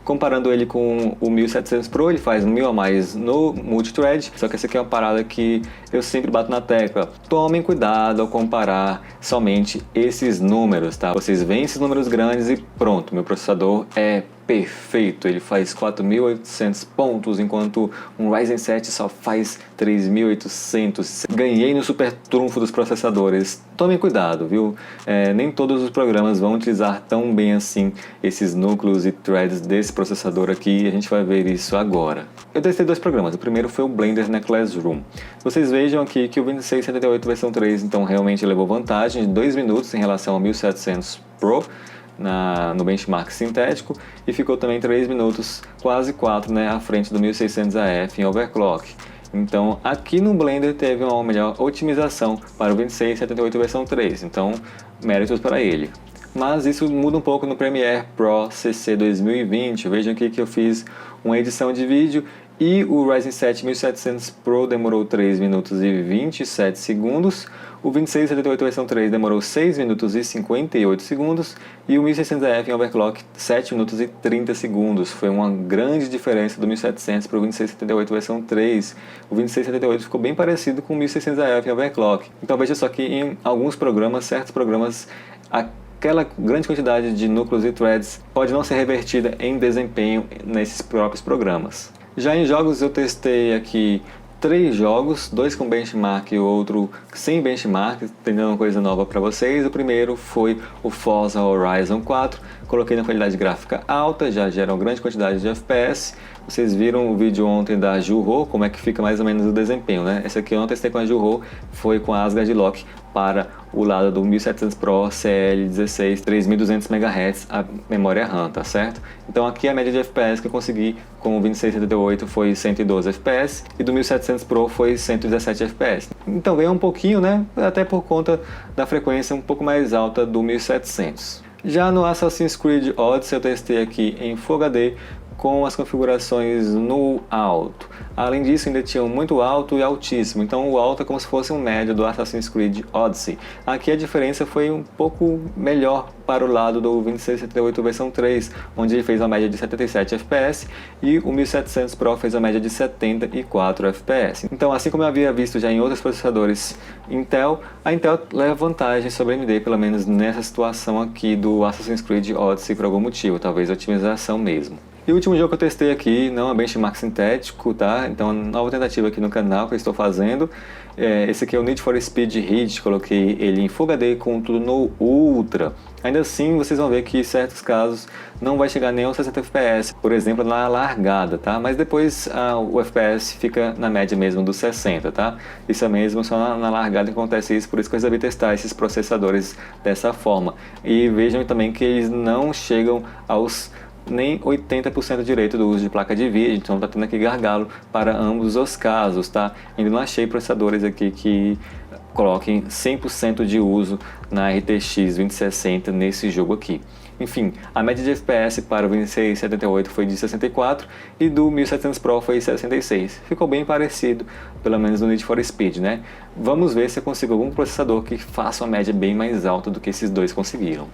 Comparando ele com o 1700 Pro, ele faz 1000 a mais no multithread, só que essa aqui é uma parada que eu sempre bato na tecla. Tomem cuidado ao comparar somente esses números, tá? Vocês veem esses números grandes e pronto, meu processador é perfeito, ele faz 4.800 pontos, enquanto um Ryzen 7 só faz 3.800. Ganhei no super trunfo dos processadores. Tomem cuidado, viu? Nem todos os programas vão utilizar tão bem assim esses núcleos e threads desse processador aqui, e a gente vai ver isso agora. Eu testei dois programas, o primeiro foi o Blender na Classroom. Vocês vejam aqui que o 2678 versão 3 então realmente levou vantagem de 2 minutos em relação ao 1700 Pro, no benchmark sintético, e ficou também 3 minutos, quase 4, né, à frente do 1600AF em overclock. Então aqui no Blender teve uma melhor otimização para o 2678 versão 3, então méritos para ele. Mas isso muda um pouco no Premiere Pro CC 2020, vejam aqui que eu fiz uma edição de vídeo e o Ryzen 7 1700 Pro demorou 3 minutos e 27 segundos, o 2678 versão 3 demorou 6 minutos e 58 segundos e o 1600AF em overclock 7 minutos e 30 segundos. Foi uma grande diferença do 1700 para o 2678 versão 3. O 2678 ficou bem parecido com o 1600AF em overclock. Então veja só que em alguns programas, certos programas, aquela grande quantidade de núcleos e threads pode não ser revertida em desempenho nesses próprios programas. Já em jogos eu testei aqui 3 jogos, 2 com benchmark e o outro sem benchmark, tentando uma coisa nova para vocês. O primeiro foi o Forza Horizon 4, coloquei na qualidade gráfica alta, já gera uma grande quantidade de FPS. Vocês viram o vídeo ontem da Juho, como é que fica mais ou menos o desempenho, né? Esse aqui eu não testei com a Juho, foi com a Asgard Lock para o lado do 1700 Pro CL16 3200 MHz a memória RAM, tá certo? Então aqui a média de FPS que eu consegui com o 2678 foi 112 FPS e do 1700 Pro foi 117 FPS. Então veio um pouquinho, né? Até por conta da frequência um pouco mais alta do 1700. Já no Assassin's Creed Odyssey eu testei aqui em Full HD com as configurações no alto. Além disso, ainda tinha muito alto e altíssimo, então o alto é como se fosse um médio do Assassin's Creed Odyssey. Aqui a diferença foi um pouco melhor para o lado do 2678 versão 3, onde ele fez uma média de 77 FPS e o 1700 Pro fez uma média de 74 FPS. Então, assim como eu havia visto já em outros processadores Intel, a Intel leva vantagem sobre a AMD, pelo menos nessa situação aqui do Assassin's Creed Odyssey por algum motivo, talvez otimização mesmo. E o último jogo que eu testei aqui não é benchmark sintético, tá? Então, uma nova tentativa aqui no canal que eu estou fazendo. Esse aqui é o Need for Speed Heat, coloquei ele em Full HD com tudo no Ultra. Ainda assim, vocês vão ver que em certos casos não vai chegar nem aos 60 FPS, por exemplo, na largada, tá? Mas depois o FPS fica na média mesmo dos 60, tá? Isso é mesmo, só na largada que acontece isso, por isso que eu resolvi testar esses processadores dessa forma. E vejam também que eles não chegam aos nem 80% direito do uso de placa de vídeo, então tá tendo aqui gargalo para ambos os casos, tá? Ainda não achei processadores aqui que coloquem 100% de uso na RTX 2060 nesse jogo aqui. Enfim, a média de FPS para o 2678 foi de 64 e do 1700 Pro foi 66. Ficou bem parecido, pelo menos no Need for Speed, né? Vamos ver se eu consigo algum processador que faça uma média bem mais alta do que esses dois conseguiram.